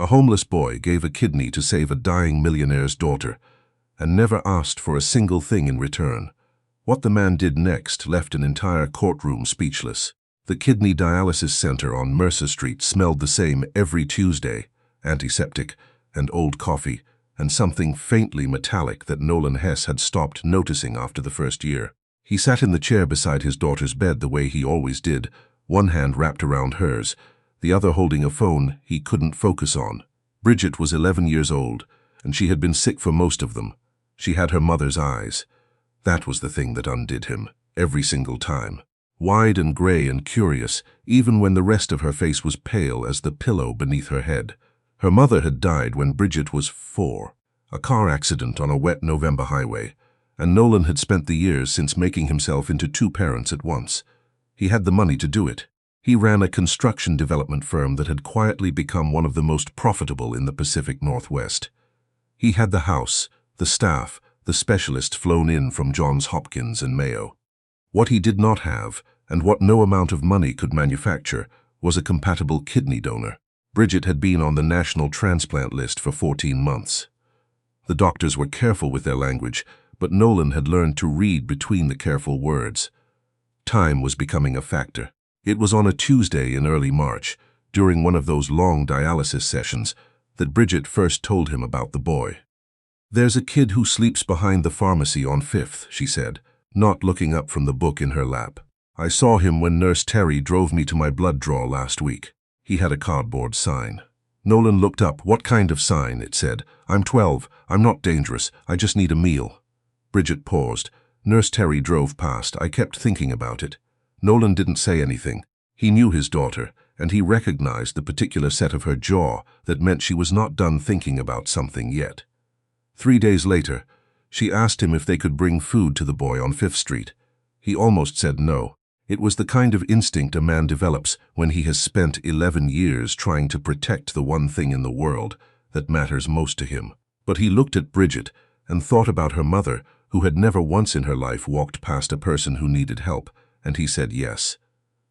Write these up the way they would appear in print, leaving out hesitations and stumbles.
A homeless boy gave a kidney to save a dying millionaire's daughter and never asked for a single thing in return. What the man did next left an entire courtroom speechless. The kidney dialysis center on Mercer Street smelled the same every Tuesday: antiseptic and old coffee and something faintly metallic that Nolan Hess had stopped noticing after the first year. He sat in the chair beside his daughter's bed the way he always did, one hand wrapped around hers, the other holding a phone he couldn't focus on. Bridget was 11 years old, and she had been sick for most of them. She had her mother's eyes. That was the thing that undid him, every single time. Wide and gray and curious, even when the rest of her face was pale as the pillow beneath her head. Her mother had died when Bridget was 4, a car accident on a wet November highway, and Nolan had spent the years since making himself into 2 parents at once. He had the money to do it. He ran a construction development firm that had quietly become one of the most profitable in the Pacific Northwest. He had the house, the staff, the specialist flown in from Johns Hopkins and Mayo. What he did not have, and what no amount of money could manufacture, was a compatible kidney donor. Bridget had been on the national transplant list for 14 months. The doctors were careful with their language, but Nolan had learned to read between the careful words. Time was becoming a factor. It was on a Tuesday in early March, during one of those long dialysis sessions, that Bridget first told him about the boy. "There's a kid who sleeps behind the pharmacy on 5th, she said, not looking up from the book in her lap. "I saw him when Nurse Terry drove me to my blood draw last week. He had a cardboard sign." Nolan looked up. "What kind of sign?" it said. "I'm 12. I'm not dangerous. I just need a meal." Bridget paused. "Nurse Terry drove past. I kept thinking about it." Nolan didn't say anything. He knew his daughter, and he recognized the particular set of her jaw that meant she was not done thinking about something yet. 3 days later, she asked him if they could bring food to the boy on 5th Street. He almost said no. It was the kind of instinct a man develops when he has spent 11 years trying to protect the one thing in the world that matters most to him. But he looked at Bridget and thought about her mother, who had never once in her life walked past a person who needed help, and he said yes.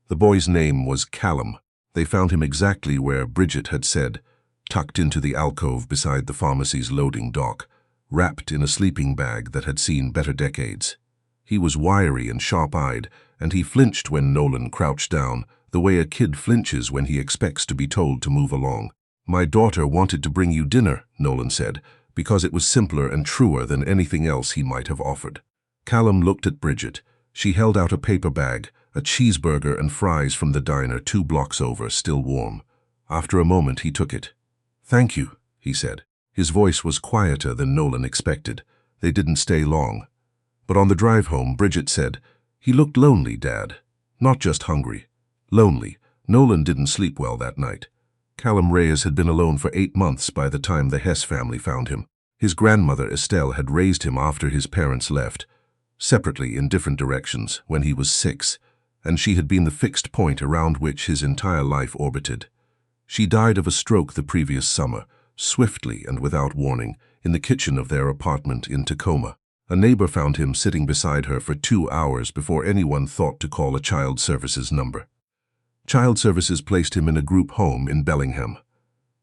The boy's name was Callum. They found him exactly where Bridget had said, tucked into the alcove beside the pharmacy's loading dock, wrapped in a sleeping bag that had seen better decades. He was wiry and sharp-eyed, and he flinched when Nolan crouched down, the way a kid flinches when he expects to be told to move along. "My daughter wanted to bring you dinner," Nolan said, because it was simpler and truer than anything else he might have offered. Callum looked at Bridget. She held out a paper bag, a cheeseburger and fries from the diner 2 blocks over, still warm. After a moment, he took it. "Thank you," he said. His voice was quieter than Nolan expected. They didn't stay long. But on the drive home, Bridget said, "He looked lonely, Dad. Not just hungry. Lonely." Nolan didn't sleep well that night. Callum Reyes had been alone for 8 months by the time the Hess family found him. His grandmother, Estelle, had raised him after his parents left, separately in different directions, when he was 6, and she had been the fixed point around which his entire life orbited. She died of a stroke the previous summer, swiftly and without warning, in the kitchen of their apartment in Tacoma. A neighbor found him sitting beside her for 2 hours before anyone thought to call a child services number. Child Services placed him in a group home in Bellingham.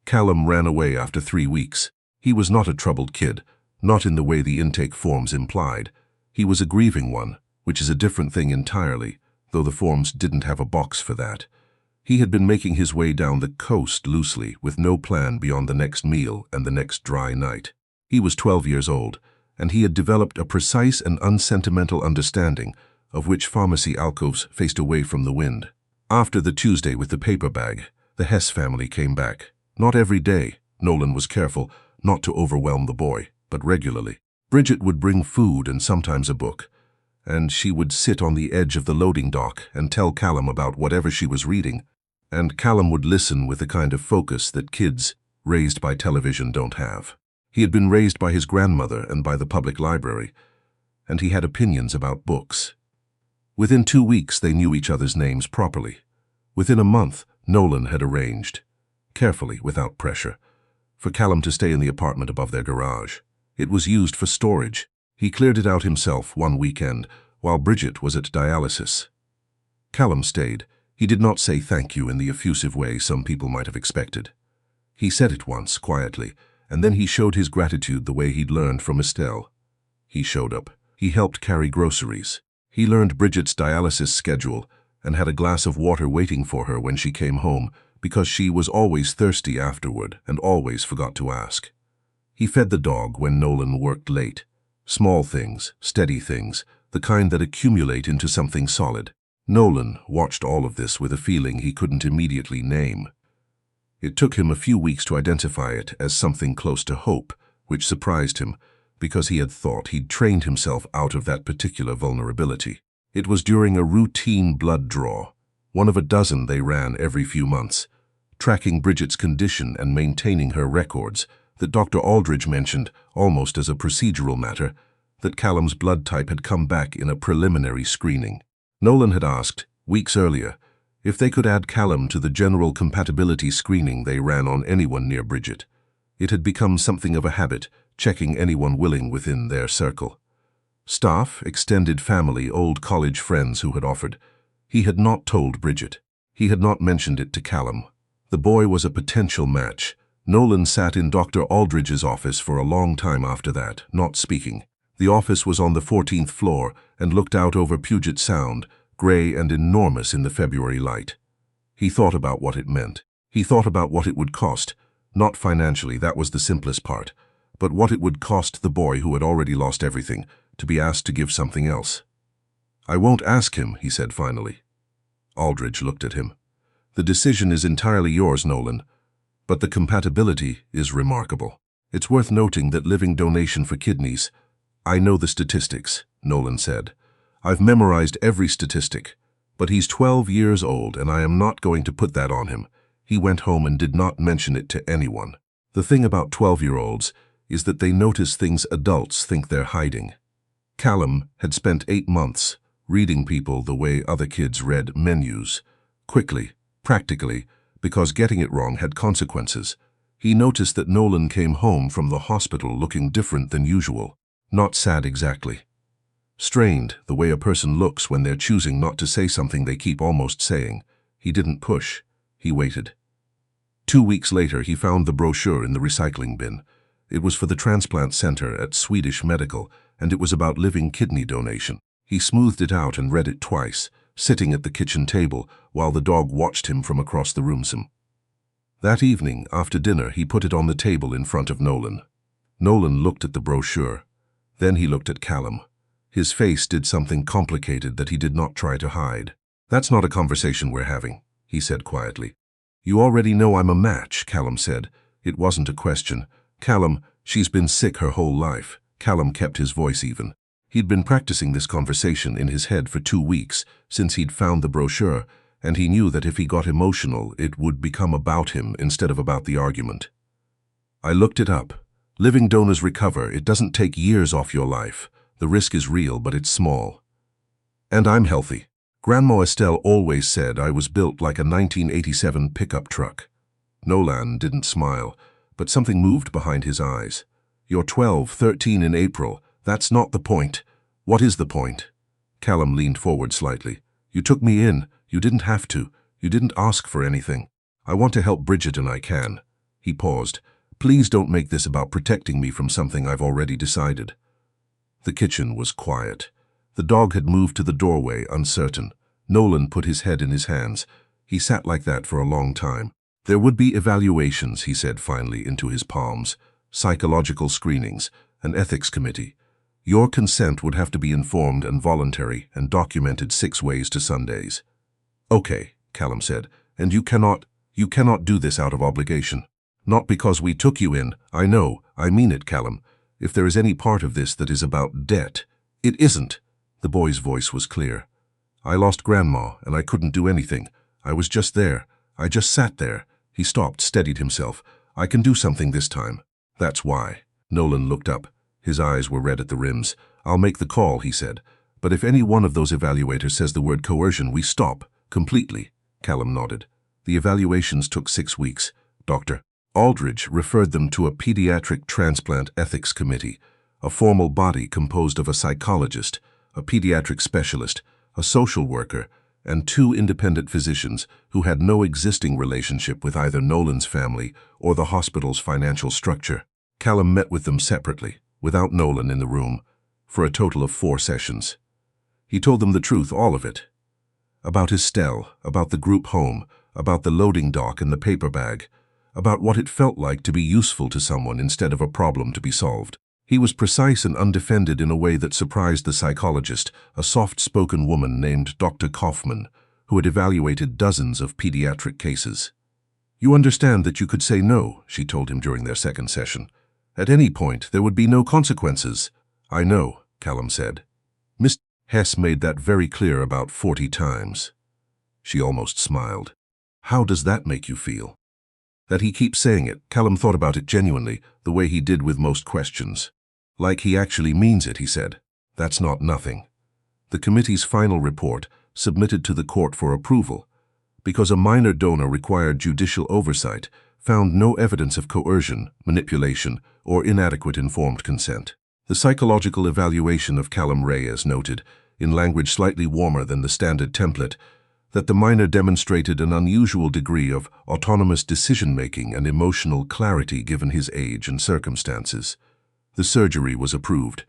Callum ran away after 3 weeks. He was not a troubled kid, not in the way the intake forms implied. He was a grieving one, which is a different thing entirely, though the forms didn't have a box for that. He had been making his way down the coast loosely, with no plan beyond the next meal and the next dry night. He was 12 years old, and he had developed a precise and unsentimental understanding of which pharmacy alcoves faced away from the wind. After the Tuesday with the paper bag, the Hess family came back. Not every day. Nolan was careful not to overwhelm the boy, but regularly. Bridget would bring food and sometimes a book, and she would sit on the edge of the loading dock and tell Callum about whatever she was reading, and Callum would listen with the kind of focus that kids raised by television don't have. He had been raised by his grandmother and by the public library, and he had opinions about books. Within 2 weeks, they knew each other's names properly. Within a month, Nolan had arranged, carefully, without pressure, for Callum to stay in the apartment above their garage. It was used for storage. He cleared it out himself one weekend, while Bridget was at dialysis. Callum stayed. He did not say thank you in the effusive way some people might have expected. He said it once, quietly, and then he showed his gratitude the way he'd learned from Estelle. He showed up. He helped carry groceries. He learned Bridget's dialysis schedule and had a glass of water waiting for her when she came home because she was always thirsty afterward and always forgot to ask. He fed the dog when Nolan worked late. Small things, steady things, the kind that accumulate into something solid. Nolan watched all of this with a feeling he couldn't immediately name. It took him a few weeks to identify it as something close to hope, which surprised him, because he had thought he'd trained himself out of that particular vulnerability. It was during a routine blood draw, one of a dozen they ran every few months, tracking Bridget's condition and maintaining her records, that Dr. Aldridge mentioned, almost as a procedural matter, that Callum's blood type had come back in a preliminary screening. Nolan had asked, weeks earlier, if they could add Callum to the general compatibility screening they ran on anyone near Bridget. It had become something of a habit, checking anyone willing within their circle. Staff, extended family, old college friends who had offered. He had not told Bridget. He had not mentioned it to Callum. The boy was a potential match. Nolan sat in Dr. Aldridge's office for a long time after that, not speaking. The office was on the 14th floor and looked out over Puget Sound, gray and enormous in the February light. He thought about what it meant. He thought about what it would cost. Not financially, that was the simplest part, but what it would cost the boy who had already lost everything to be asked to give something else. "I won't ask him," he said finally. Aldridge looked at him. "The decision is entirely yours, Nolan, but the compatibility is remarkable. It's worth noting that living donation for kidneys—" "I know the statistics," Nolan said. "I've memorized every statistic, but he's 12 years old and I am not going to put that on him." He went home and did not mention it to anyone. The thing about 12-year-olds is that they notice things adults think they're hiding. Callum had spent 8 months reading people the way other kids read menus, quickly, practically, because getting it wrong had consequences. He noticed that Nolan came home from the hospital looking different than usual, not sad exactly. Strained, the way a person looks when they're choosing not to say something they keep almost saying. He didn't push. He waited. 2 weeks later, he found the brochure in the recycling bin. It was for the transplant center at Swedish Medical, and it was about living kidney donation. He smoothed it out and read it twice, sitting at the kitchen table while the dog watched him from across the room. That evening, after dinner, he put it on the table in front of Nolan. Nolan looked at the brochure. Then he looked at Callum. His face did something complicated that he did not try to hide. "That's not a conversation we're having," he said quietly. "You already know I'm a match," Callum said. It wasn't a question. "Callum, she's been sick her whole life." Callum kept his voice even. He'd been practicing this conversation in his head for 2 weeks, since he'd found the brochure, and he knew that if he got emotional, it would become about him instead of about the argument. "I looked it up. Living donors recover. It doesn't take years off your life. The risk is real, but it's small. And I'm healthy. Grandma Estelle always said I was built like a 1987 pickup truck." Nolan didn't smile, but something moved behind his eyes. "You're 12, 13 in April. That's not the point." "What is the point?" Callum leaned forward slightly. "You took me in. You didn't have to. You didn't ask for anything. I want to help Bridget and I can." He paused. "Please don't make this about protecting me from something I've already decided." The kitchen was quiet. The dog had moved to the doorway, uncertain. Nolan put his head in his hands. He sat like that for a long time. "There would be evaluations," he said finally into his palms. "Psychological screenings, an ethics committee. Your consent would have to be informed and voluntary and documented 6 ways to Sundays." "Okay," Callum said, "and you cannot do this out of obligation." "Not because we took you in. I know. I mean it, Callum. If there is any part of this that is about debt—" "It isn't." The boy's voice was clear. "I lost Grandma, and I couldn't do anything. I was just there. I just sat there." He stopped, steadied himself. "I can do something this time." "That's why." Nolan looked up. His eyes were red at the rims. "I'll make the call," he said. "But if any one of those evaluators says the word coercion, we stop. Completely." Callum nodded. "The evaluations took 6 weeks. Dr. Aldridge referred them to a pediatric transplant ethics committee, a formal body composed of a psychologist, a pediatric specialist, a social worker, and 2 independent physicians who had no existing relationship with either Nolan's family or the hospital's financial structure. Callum met with them separately, without Nolan in the room, for a total of 4 sessions. He told them the truth, all of it. About Estelle, about the group home, about the loading dock and the paper bag, about what it felt like to be useful to someone instead of a problem to be solved. He was precise and undefended in a way that surprised the psychologist, a soft-spoken woman named Dr. Kaufman, who had evaluated dozens of pediatric cases. "You understand that you could say no," she told him during their second session. "At any point, there would be no consequences." "I know," Callum said. "Mr. Hess made that very clear about 40 times. She almost smiled. "How does that make you feel?" That he keeps saying it. Callum thought about it genuinely, the way he did with most questions. "Like he actually means it," he said. "That's not nothing." The committee's final report, submitted to the court for approval, because a minor donor required judicial oversight, found no evidence of coercion, manipulation, or inadequate informed consent. The psychological evaluation of Callum Reyes noted, in language slightly warmer than the standard template, that the minor demonstrated an unusual degree of autonomous decision-making and emotional clarity given his age and circumstances. The surgery was approved.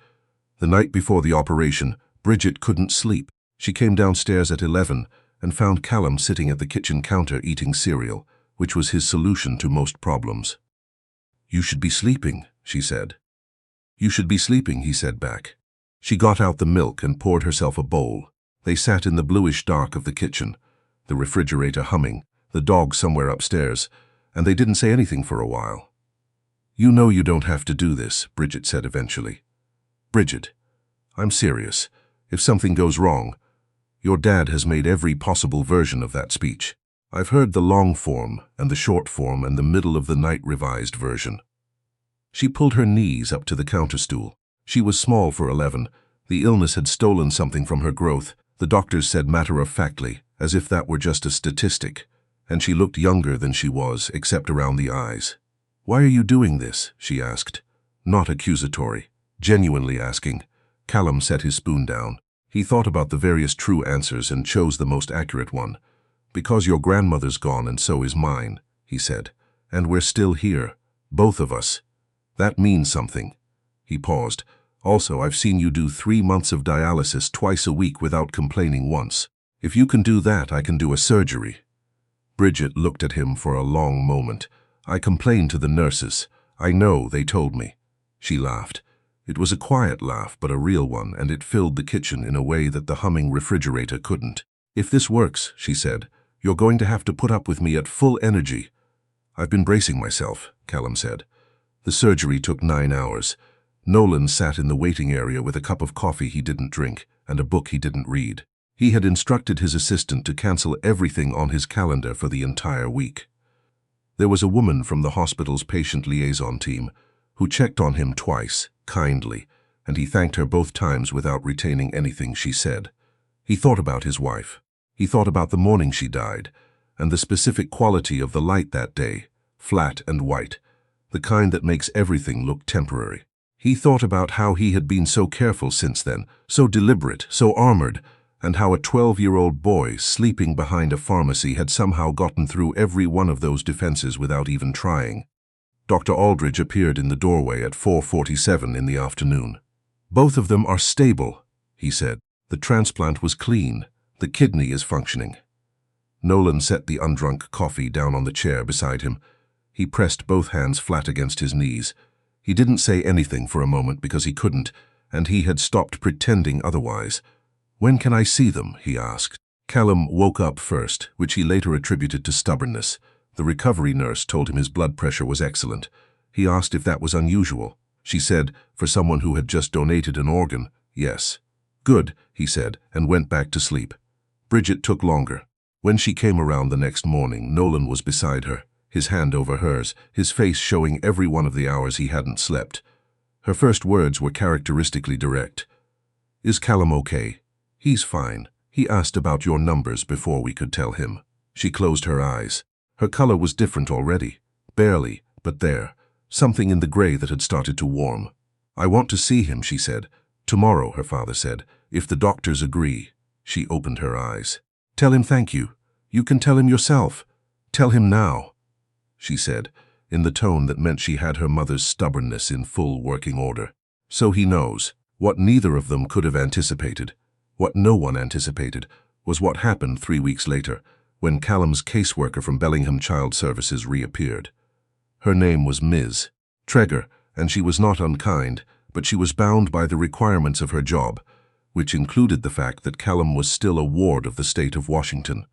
The night before the operation, Bridget couldn't sleep. She came downstairs at 11 and found Callum sitting at the kitchen counter eating cereal, which was his solution to most problems. "You should be sleeping," she said. "You should be sleeping," he said back. She got out the milk and poured herself a bowl. They sat in the bluish dark of the kitchen, the refrigerator humming, the dog somewhere upstairs, and they didn't say anything for a while. "You know you don't have to do this," Bridget said eventually. "Bridget, I'm serious. If something goes wrong, your dad has made every possible version of that speech. I've heard the long form and the short form and the middle-of-the-night revised version." She pulled her knees up to the counter stool. She was small for 11. The illness had stolen something from her growth, the doctors said matter-of-factly, as if that were just a statistic, and she looked younger than she was, except around the eyes. "Why are you doing this?" she asked. Not accusatory, genuinely asking. Callum set his spoon down. He thought about the various true answers and chose the most accurate one. "Because your grandmother's gone and so is mine," he said. "And we're still here, both of us. That means something." He paused. "Also, I've seen you do 3 months of dialysis twice a week without complaining once. If you can do that, I can do a surgery." Bridget looked at him for a long moment. "I complained to the nurses. I know, they told me." She laughed. It was a quiet laugh, but a real one, and it filled the kitchen in a way that the humming refrigerator couldn't. "If this works," she said, "you're going to have to put up with me at full energy." "I've been bracing myself," Callum said. The surgery took 9 hours. Nolan sat in the waiting area with a cup of coffee he didn't drink and a book he didn't read. He had instructed his assistant to cancel everything on his calendar for the entire week. There was a woman from the hospital's patient liaison team who checked on him twice, kindly, and he thanked her both times without retaining anything she said. He thought about his wife. He thought about the morning she died, and the specific quality of the light that day, flat and white, the kind that makes everything look temporary. He thought about how he had been so careful since then, so deliberate, so armored, and how a 12-year-old boy sleeping behind a pharmacy had somehow gotten through every one of those defenses without even trying. Dr. Aldridge appeared in the doorway at 4:47 in the afternoon. "Both of them are stable," he said. "The transplant was clean. The kidney is functioning." Nolan set the undrunk coffee down on the chair beside him. He pressed both hands flat against his knees. He didn't say anything for a moment because he couldn't, and he had stopped pretending otherwise. "When can I see them?" he asked. Callum woke up first, which he later attributed to stubbornness. The recovery nurse told him his blood pressure was excellent. He asked if that was unusual. She said, for someone who had just donated an organ, yes. "Good," he said, and went back to sleep. Bridget took longer. When she came around the next morning, Nolan was beside her, his hand over hers, his face showing every one of the hours he hadn't slept. Her first words were characteristically direct. "Is Callum okay?" "He's fine. He asked about your numbers before we could tell him." She closed her eyes. Her color was different already. Barely, but there. Something in the gray that had started to warm. "I want to see him," she said. "Tomorrow," her father said, "if the doctors agree." She opened her eyes. "Tell him thank you. You can tell him yourself. Tell him now," she said, in the tone that meant she had her mother's stubbornness in full working order. So he knows. What neither of them could have anticipated, what no one anticipated, was what happened 3 weeks later, when Callum's caseworker from Bellingham Child Services reappeared. Her name was Ms. Treger, and she was not unkind, but she was bound by the requirements of her job, which included the fact that Callum was still a ward of the state of Washington,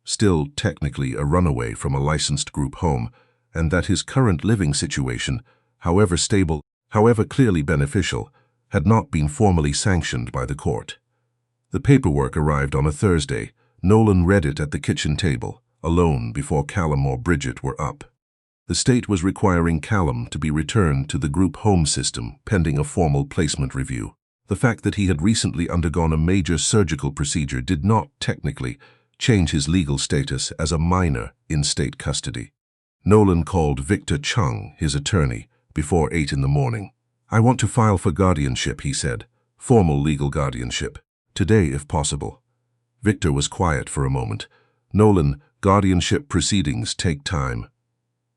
still technically a runaway from a licensed group home, and that his current living situation, however stable, however clearly beneficial, had not been formally sanctioned by the court. The paperwork arrived on a Thursday. Nolan read it at the kitchen table, alone before Callum or Bridget were up. The state was requiring Callum to be returned to the group home system pending a formal placement review. The fact that he had recently undergone a major surgical procedure did not, technically, change his legal status as a minor in state custody. Nolan called Victor Chung, his attorney, before 8 in the morning. "I want to file for guardianship," he said. "Formal legal guardianship. Today, if possible." Victor was quiet for a moment. "Nolan, guardianship proceedings take time.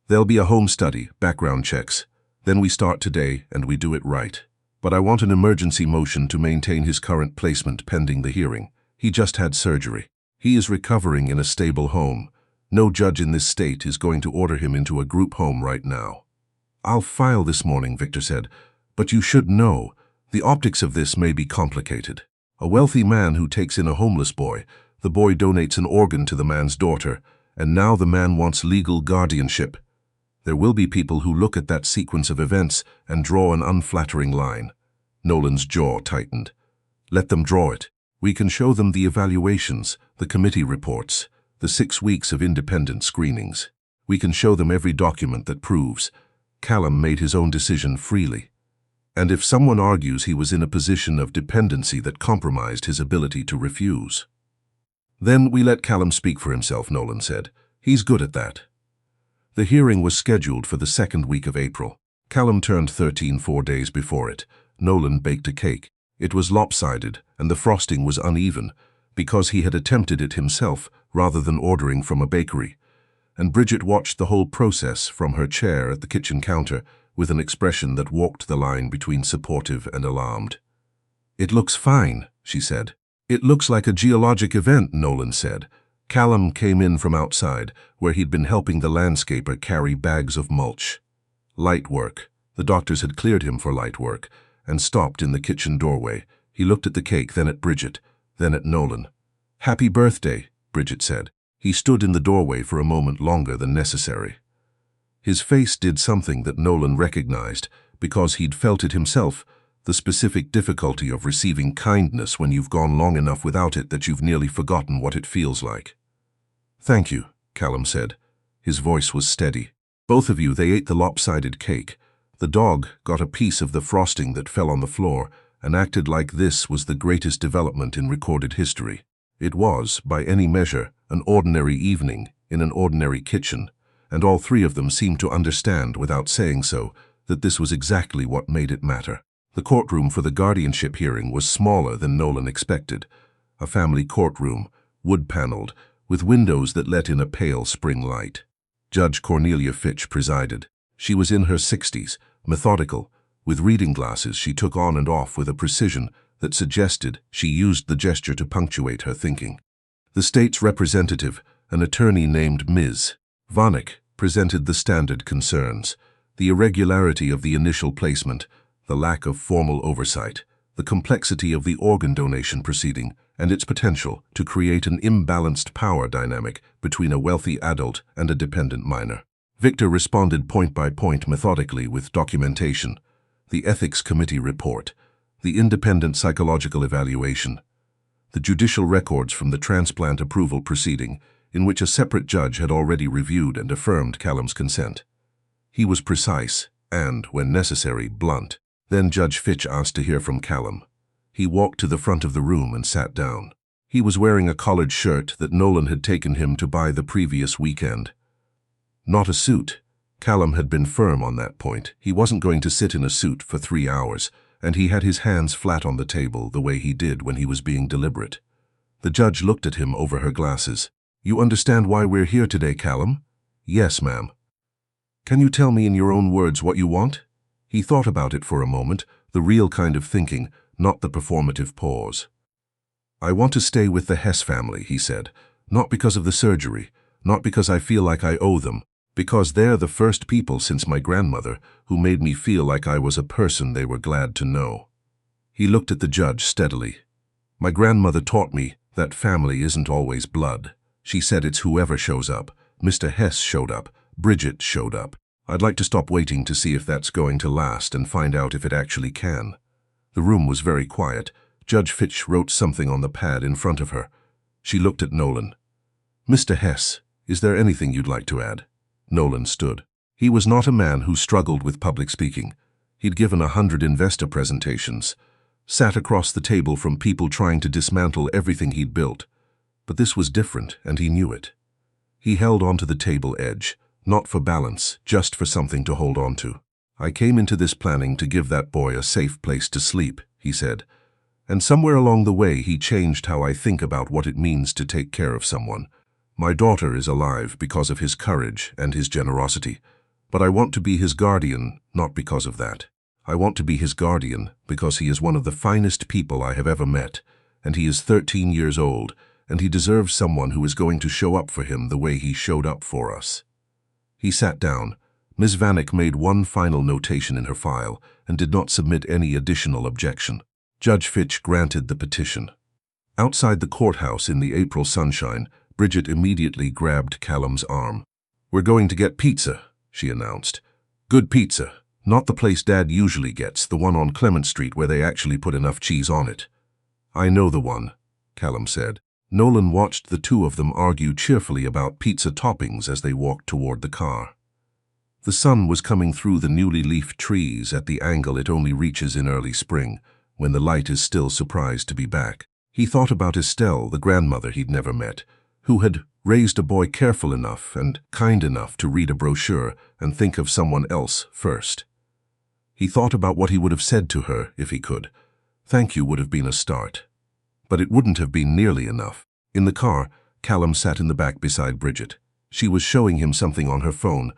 There'll be a home study, background checks. Then we start today and we do it right. But I want an emergency motion to maintain his current placement pending the hearing. He just had surgery. He is recovering in a stable home. No judge in this state is going to order him into a group home right now." "I'll file this morning," Victor said. "But you should know, the optics of this may be complicated. A wealthy man who takes in a homeless boy, the boy donates an organ to the man's daughter, and now the man wants legal guardianship. There will be people who look at that sequence of events and draw an unflattering line." Nolan's jaw tightened. "Let them draw it. We can show them the evaluations, the committee reports, the 6 weeks of independent screenings. We can show them every document that proves Callum made his own decision freely. And if someone argues he was in a position of dependency that compromised his ability to refuse, then we let Callum speak for himself," Nolan said. "He's good at that." The hearing was scheduled for the 2nd week of April. Callum turned 13 4 days before it. Nolan baked a cake. It was lopsided, and the frosting was uneven, because he had attempted it himself rather than ordering from a bakery. And Bridget watched the whole process from her chair at the kitchen counter with an expression that walked the line between supportive and alarmed. "It looks fine," she said. "It looks like a geologic event," Nolan said. Callum came in from outside, where he'd been helping the landscaper carry bags of mulch. Light work. The doctors had cleared him for light work, and stopped in the kitchen doorway. He looked at the cake, then at Bridget, then at Nolan. "Happy birthday," Bridget said. He stood in the doorway for a moment longer than necessary. His face did something that Nolan recognized, because he'd felt it himself, the specific difficulty of receiving kindness when you've gone long enough without it that you've nearly forgotten what it feels like. "Thank you," Callum said. His voice was steady. "Both of you, they ate the lopsided cake. The dog got a piece of the frosting that fell on the floor and acted like this was the greatest development in recorded history. It was, by any measure, an ordinary evening in an ordinary kitchen, and all three of them seemed to understand, without saying so, that this was exactly what made it matter." The courtroom for the guardianship hearing was smaller than Nolan expected. A family courtroom, wood-paneled, with windows that let in a pale spring light. Judge Cornelia Fitch presided. She was in her 60s, methodical. With reading glasses she took on and off with a precision that suggested she used the gesture to punctuate her thinking. The state's representative, an attorney named Ms. Vanek, presented the standard concerns: the irregularity of the initial placement, the lack of formal oversight, the complexity of the organ donation proceeding, and its potential to create an imbalanced power dynamic between a wealthy adult and a dependent minor. Victor responded point by point methodically with documentation: the Ethics Committee report, the independent psychological evaluation, the judicial records from the transplant approval proceeding, in which a separate judge had already reviewed and affirmed Callum's consent. He was precise and, when necessary, blunt. Then Judge Fitch asked to hear from Callum. He walked to the front of the room and sat down. He was wearing a collared shirt that Nolan had taken him to buy the previous weekend. Not a suit. Callum had been firm on that point. He wasn't going to sit in a suit for 3 hours, and he had his hands flat on the table the way he did when he was being deliberate. The judge looked at him over her glasses. "You understand why we're here today, Callum?" "Yes, ma'am." "Can you tell me in your own words what you want?" He thought about it for a moment, the real kind of thinking, not the performative pause. "I want to stay with the Hess family," he said. "Not because of the surgery, not because I feel like I owe them, because they're the first people since my grandmother who made me feel like I was a person they were glad to know." He looked at the judge steadily. "My grandmother taught me that family isn't always blood. She said it's whoever shows up. Mr. Hess showed up. Bridget showed up. I'd like to stop waiting to see if that's going to last and find out if it actually can." The room was very quiet. Judge Fitch wrote something on the pad in front of her. She looked at Nolan. "Mr. Hess, is there anything you'd like to add?" Nolan stood. He was not a man who struggled with public speaking. He'd given 100 investor presentations, sat across the table from people trying to dismantle everything he'd built. But this was different, and he knew it. He held onto the table edge, not for balance, just for something to hold on to. "I came into this planning to give that boy a safe place to sleep," he said. "And somewhere along the way he changed how I think about what it means to take care of someone. My daughter is alive because of his courage and his generosity, but I want to be his guardian not because of that. I want to be his guardian because he is one of the finest people I have ever met, and he is 13 years old, and he deserves someone who is going to show up for him the way he showed up for us." He sat down. Ms. Vanek made one final notation in her file and did not submit any additional objection. Judge Fitch granted the petition. Outside the courthouse in the April sunshine, Bridget immediately grabbed Callum's arm. "We're going to get pizza," she announced. "Good pizza. Not the place Dad usually gets, the one on Clement Street where they actually put enough cheese on it." "I know the one," Callum said. Nolan watched the two of them argue cheerfully about pizza toppings as they walked toward the car. The sun was coming through the newly leafed trees at the angle it only reaches in early spring, when the light is still surprised to be back. He thought about Estelle, the grandmother he'd never met, who had raised a boy careful enough and kind enough to read a brochure and think of someone else first. He thought about what he would have said to her if he could. Thank you would have been a start. But it wouldn't have been nearly enough. In the car, Callum sat in the back beside Bridget. She was showing him something on her phone,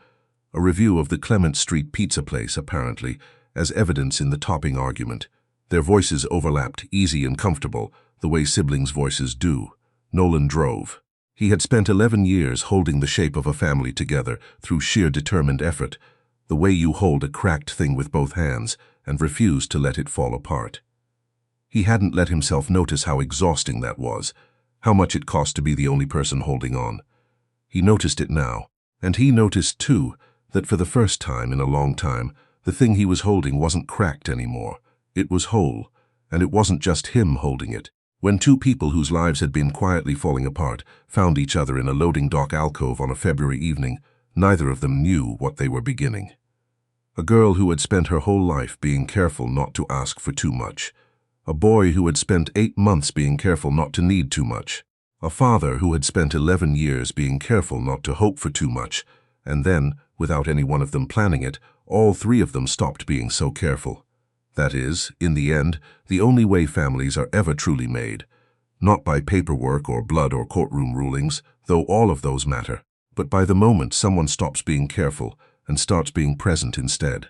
a review of the Clement Street pizza place, apparently, as evidence in the topping argument. Their voices overlapped, easy and comfortable, the way siblings' voices do. Nolan drove. He had spent 11 years holding the shape of a family together through sheer determined effort, the way you hold a cracked thing with both hands and refuse to let it fall apart. He hadn't let himself notice how exhausting that was, how much it cost to be the only person holding on. He noticed it now, and he noticed, too, that for the first time in a long time, the thing he was holding wasn't cracked anymore. It was whole, and it wasn't just him holding it. When two people whose lives had been quietly falling apart found each other in a loading dock alcove on a February evening, neither of them knew what they were beginning. A girl who had spent her whole life being careful not to ask for too much. A boy who had spent 8 months being careful not to need too much. A father who had spent 11 years being careful not to hope for too much. And then, without any one of them planning it, all three of them stopped being so careful. That is, in the end, the only way families are ever truly made. Not by paperwork or blood or courtroom rulings, though all of those matter, but by the moment someone stops being careful and starts being present instead.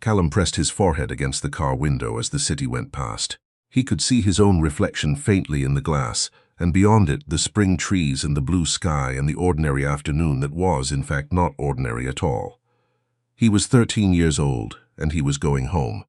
Callum pressed his forehead against the car window as the city went past. He could see his own reflection faintly in the glass, and beyond it the spring trees and the blue sky and the ordinary afternoon that was, in fact, not ordinary at all. He was 13 years old, and he was going home.